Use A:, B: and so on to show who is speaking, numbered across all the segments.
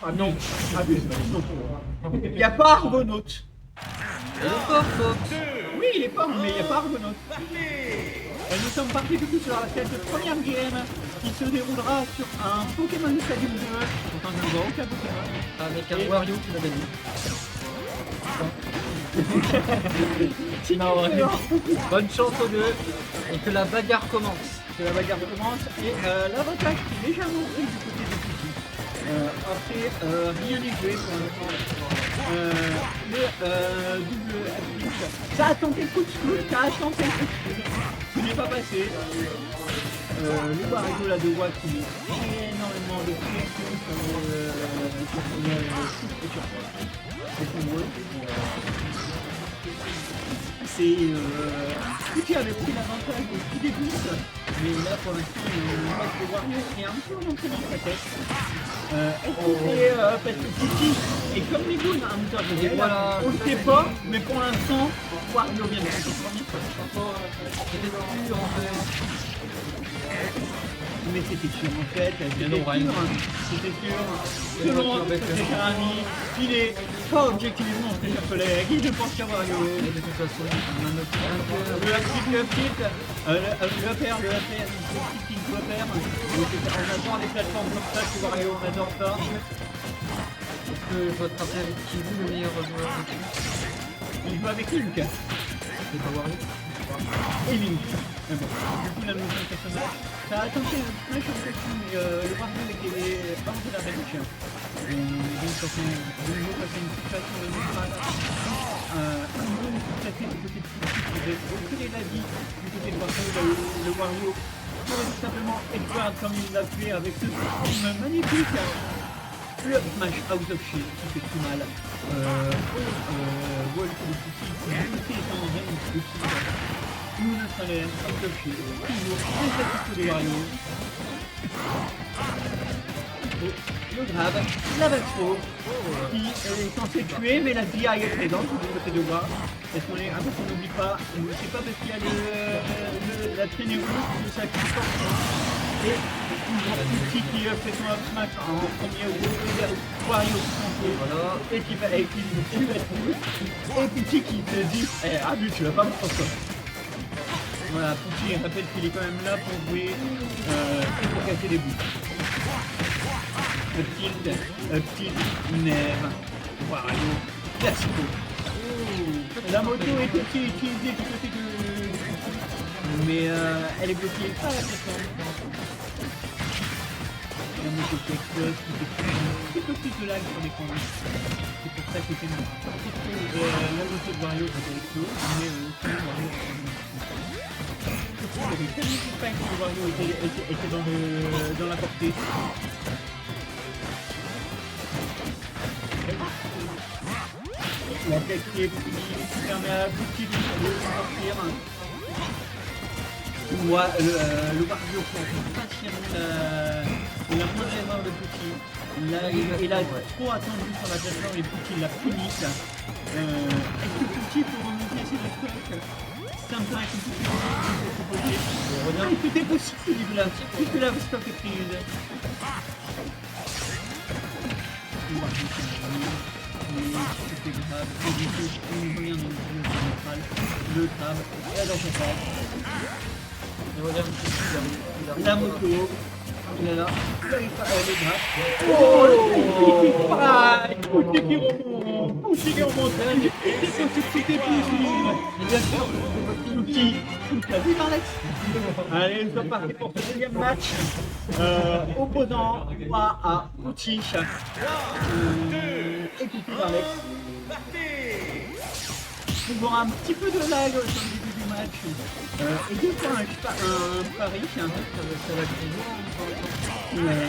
A: Ah non, abuse. Il n'y a pas Argonaute.
B: Il est fort, Fox.
A: Oui, il est fort, mais il n'y a pas Argonaute. Nous sommes partis du coup sur cette première game qui se déroulera sur un Pokémon Stadium 2. Enfin, je ne vois aucun Pokémon.
B: Avec un Wario qui l'a gagné.
A: Non, ouais.
B: Bonne chance aux deux. Et que la bagarre commence.
A: Que la bagarre commence et l'avantage qui est légèrement pris du côté de Piki. Après, rien n'est joué pour l'instant. Le double applique. Ça a tenté le coup de school, ça a tenté le coup de school. Il n'est pas passé. Le Wario là de Watt qui met énormément de pression sur le c'est Piki avait pris l'avantage au tout début, mais là pour l'instant le Wario est un peu rentré dans sa tête. Parce que Piki est comme les goons à un moteur de guerre.
B: Voilà.
A: On ne sait pas, mais pour l'instant, Wario vient de faire son premier pas.
B: C'était dur en fait.
A: Mais c'était sûr en fait, c'était
B: non, rien.
A: sûr, c'était sûr. Selon c'était Karami, il est pas objectivement très cher collègue, il ne pense qu'à Wario.
B: Et de toute façon, on a notre
A: Le upkick, le faire, le petit qu'il doit faire. On adore les plateformes comme ça chez Wario, on adore ça.
B: Est-ce que je dois te rappeler avec qui vous le meilleur joueur d'équipe?
A: Il joue avec Link
B: C'est pas Wario?
A: et Link. Mais bon, du coup la notion de personnage, ça a tenté un smash en fait, mais le Wario était pas en train d'arrêter. Donc ça fait de nouveau passer une situation de neutrale. Un bon placé du côté de Piki qui devait retirer la vie du côté de Wario. Le Wario pourrait tout simplement Edward comme il l'a fait avec ce système magnifique. Le smash out of shield qui fait tout mal. Wolf de Piki qui est en range de shield. Nous le salaire out of shield. Toujours insatisfait de Wario. Le grave, la Vasco, qui est censé tuer, mais la DI est présente du côté de Wa. Parce qu'on n'oublie pas, c'est pas parce qu'il y a la traînée rouge que ça qui porte. Et Piki qui fait son up smash en premier Wario
B: Voilà.
A: et qui va tue la troupe. Et Piki qui te dit, Abu, tu vas pas me prendre ça. Voilà, Piki rappelle qu'il est quand même là pour jouer et pour casser des bouts. Uptilt, Neve, Wario, Classico. La moto est aussi utilisée du côté de... Mais elle est bloquée par la plateforme. La moto qui explose, qui fait un petit peu plus de lag sur l'écran. C'est pour ça que c'est une la moto de Wario qui explose, mais sinon Wario il y avait tellement de packs que Wario était dans la portée. La tête qui est prise, qui permet à Piki de sortir. Le Wario qui a patiemment la moindre erreur de Piki. Il a trop attendu sur la plateforme et Piki l'a puni. Est-ce que Piki peut remonter ses stocks? C'est un peu un compliqué. Tout est possible là, puisque la stock est prise. C'est grave, et du coup, on revient dans le central, le crabe, et dans son face.
B: Et regarde, il arrive.
A: La moto, il est là, elle est grave. Oh, il pareil, Pouti qui remonte, Pouti qui remonte, c'était possible.
B: Et bien sûr,
A: Pouti, vive Alex. Allez, nous sommes partis pour ce deuxième match, opposant à Pouti. Et Pouti Alex. Nous aurons un petit peu de lag sur le début du match. Et deux fois un pari.
B: ça va être toujours.
A: Ouais.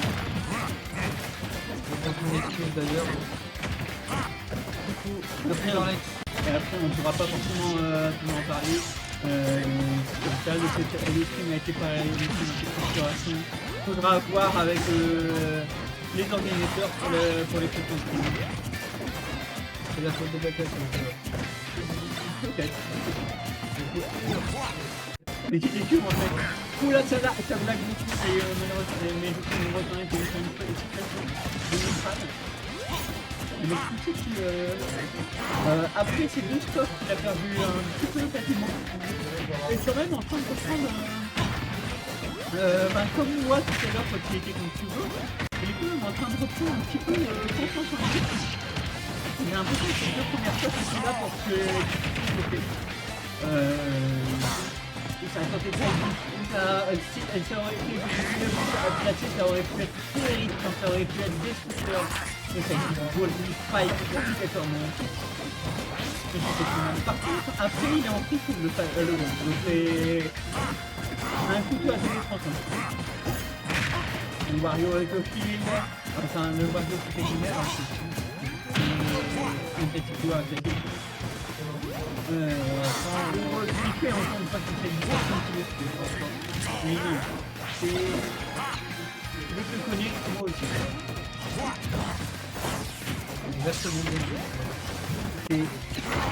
B: Dans ton équipe d'ailleurs. Du coup, après Alex.
A: Et après, on ne pourra pas forcément en parler. Comme ça, le stream a été pareil, le stream a été facturation. Il faudra voir avec les organisateurs pour les prochains streams.
B: C'est la faute de Bacchus.
A: Peut-être. Mais c'était dur en fait. Oula, ça blague beaucoup. Et malheureusement, mais je suis une retenue pour une situation de neutrale. m'expliquer après ces deux stocks, il a perdu un petit peu quasiment. Et quand même en train de reprendre comme moi tout à l'heure quand il était contre Hugo, il est quand même en train de reprendre un petit peu confiance en lui. J'ai l'impression que ces deux premières fois c'est là pour que ça a tenté de faire ça aurait été placé, ça aurait pu être terrible quand ça aurait pu être destructeur. Mais ça a été une faille obligatoirement. Par contre, après il est en prise pour le gong. Donc c'est un couteau à double tranchant. Le Wario avec le shield, enfin le Wario qui fait une merde, un petit coup à côté. Il fait encore une fois qu'il fait une grosse continuité. Mais non, c'est... Je te connais, moi aussi.
B: Exactement.
A: Et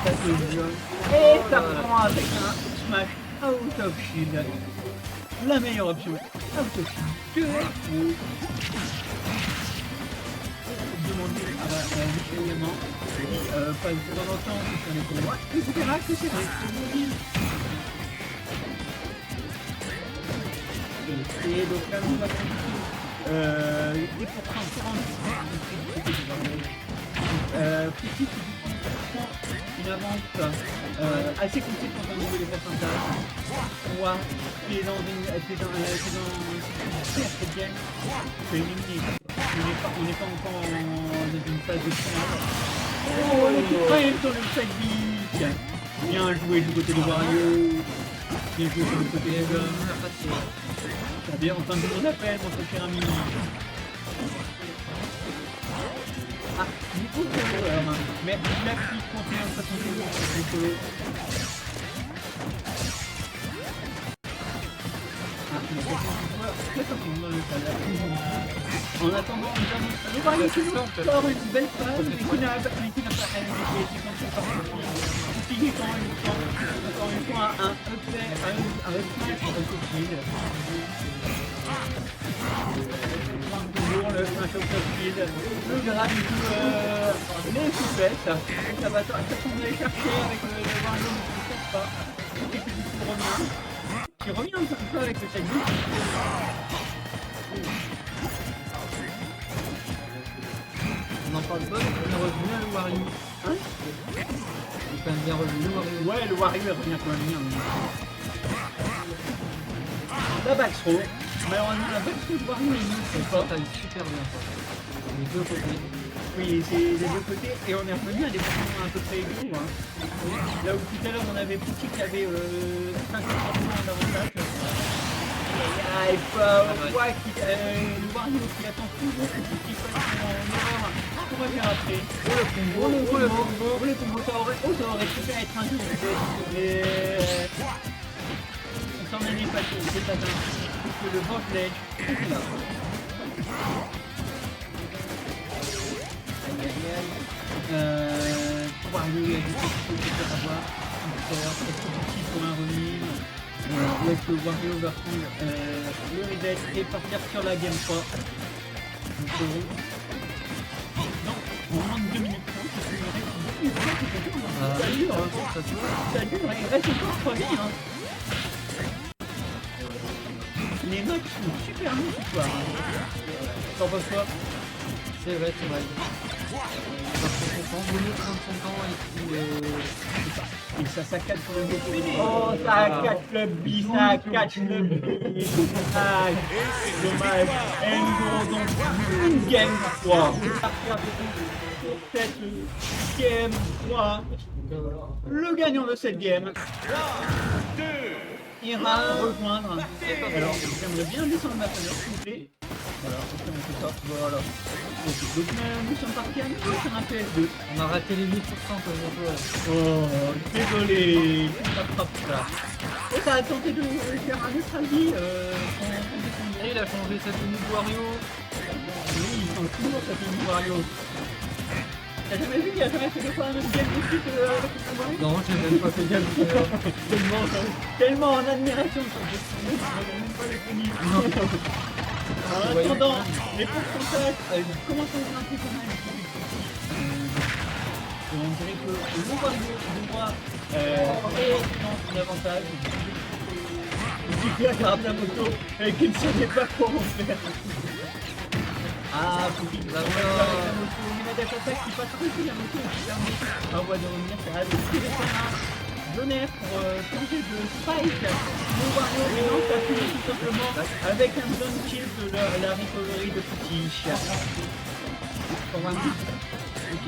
A: ça se vient. Et ça prend avec un smash out of shield. La meilleure option. Out of shield. Demander à Michel Yaman, pas de temps en temps, si on est pour moi, etc. que c'est vrai. Et donc là, nous avons des pourcents 40 petit une avance assez conséquente au niveau des pourcentages. Moi, qui est dans une cette game, c'est éliminé. On n'est pas encore dans une phase de finale. Oh, le coup de sur le sac bic. Bien joué du côté de Wario. Bien joué du côté de l'homme. T'as bien entendu mon appel, mon cher ami. Ah, du coup, mais la fille continue à continuer. En attendant, le Wario qui sort une belle phase, mais qui n'a pas été utilisé encore une fois un upsmash toujours le smash out of shield, le grab du coup les souplesses, ça va semble aller chercher avec le Wario, mais je ne sais pas, qui revient un peu avec le check.
B: On en parle pas, il est revenu le Wario.
A: Hein?
B: Il est quand même bien revenu le Wario.
A: Ouais, le Wario il revient quand même bien. La backthrow. Malheureusement, la backthrow de Wario est nulle.
B: C'est ça, taille super bien ça. Les deux côtés.
A: Oui, c'est les deux côtés. Et on est revenu à des points à peu près égaux. Hein. Là où tout à l'heure on avait Pouti qui avait 50% d'avantage. Il faut voir le Wario qui attend toujours que Pouti fasse son erreur. On va faire après. Le combo, ça aurait pu être un jeu. Mais on s'en est pas tout, c'est pas dingue. Parce que le boss ledge, c'est là. Wario, il y a des choses qu'il faut avoir. Est-ce que Pouti pour un remise? Ou est-ce que Wario va prendre le reset et partir sur la game 3? Non, on manque 2 minutes 30, c'est une reste 2 minutes 30, ça dure, il reste encore 3 vies. Hein. Les notes sont super nues ce soir. T'en penses quoi?
B: C'est vrai, c'est vrai. Vaut mieux prendre son temps
A: et ça catch le B. Oh, ça catch le B, ça catch le B. Dommage. Et nous aurons donc une game 3. Pour cette game 3, le gagnant de cette game ira rejoindre. Alors, j'aimerais bien descendre ma fenêtre, s'il vous plaît. Voilà, on fait ça. Voilà. Donc nous sommes partis à nouveau sur un PS2.
B: On a raté les 8% comme on peut.
A: Oh, désolé, c'est pas propre ça. Et ça a tenté de faire un autre avis.
B: Il a changé sa tenue de Wario.
A: Oui, il change toujours sa tenue de Wario. T'as jamais vu, il a jamais fait deux fois la même game de suite avec le Wario?
B: Non, j'ai même pas fait game.
A: Tellement en admiration, ça ne même pas les tenir. En attendant, les pourcentages commencent à être un peu quand même. on dirait que le Wario doit dans son avantage. Il regarde la moto et qu'il ne savait pas comment faire. Ah, faut qu'il
B: D'accord.
A: avec la moto. Il a des attaques qui passent aussi la moto. On va devenir ça va tirer son arme. Donner pour changer de spike. Le Wario maintenant ça finit tout simplement avec un zone kill de la recovery de petit chien. Pour un but. Ok.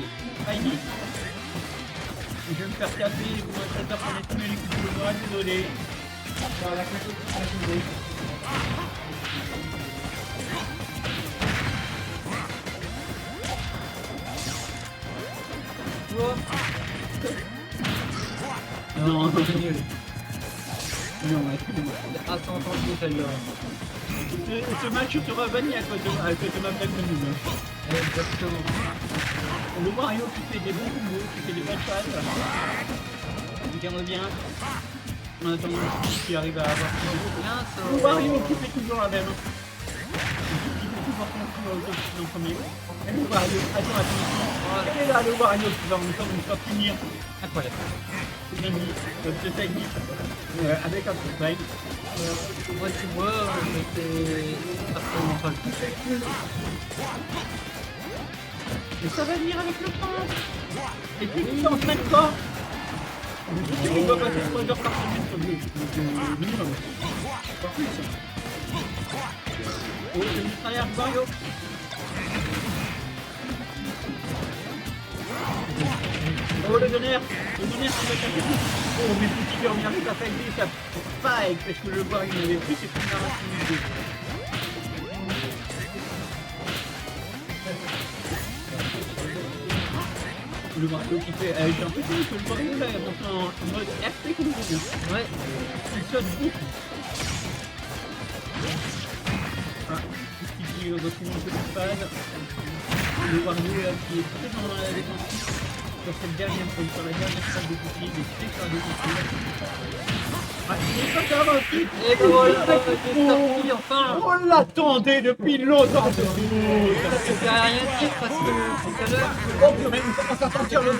A: Aïe. Je vais me faire taper, vous m'avez fait prendre tous les coups de moi, désolé. Non, c'est nul. Non, excusez-moi.
B: Ah, c'est entendu celle-là.
A: Ce match sera banni à cause de ma blague de nul.
B: Exactement.
A: Le Mario qui fait des bons combos, qui fait des bonnes phases. J'aimerais bien. En attendant qui arrive à avoir
B: Bien, ça.
A: le Mario qui fait toujours la même. Qui fait toujours son en premier. Et le Mario, attends. Et là, le Mario qui va encore une fois finir.
B: Incroyable.
A: C'est bien dit. Ce technique. Avec un coup de bail.
B: Moi, tu vois, j'étais absolument pas le coup.
A: Et ça va venir avec le temps. Et puis il s'en traîne pas. Je sais qu'il doit passer 3 heures par semaine sur le minimum. Pas plus. Oh, j'ai mis tryhard Mario. Oh, le tonnerre qui va taper. Oh, mes petits cœurs, bien vite, ça fait aider, ça spike. Parce que le Wario il avait pris, c'est plus narratif. Le Mario qui fait. J'ai l'impression que le Mario là est monté en mode RP comme je dis.
B: Ouais.
A: Il saute beaucoup. Ah, qui refait une petite phase. Le Wario là qui est très dans la défense. Sur cette dernière phase, sur la dernière phase de bouclier, il est très de bouclier. Ah, il est pas grave un titre.
B: Et ben voilà, c'est sorti enfin.
A: On l'attendait depuis longtemps.
B: Ça ne rien dire parce que tout à l'heure.
A: Oh, purée, il commence à sortir le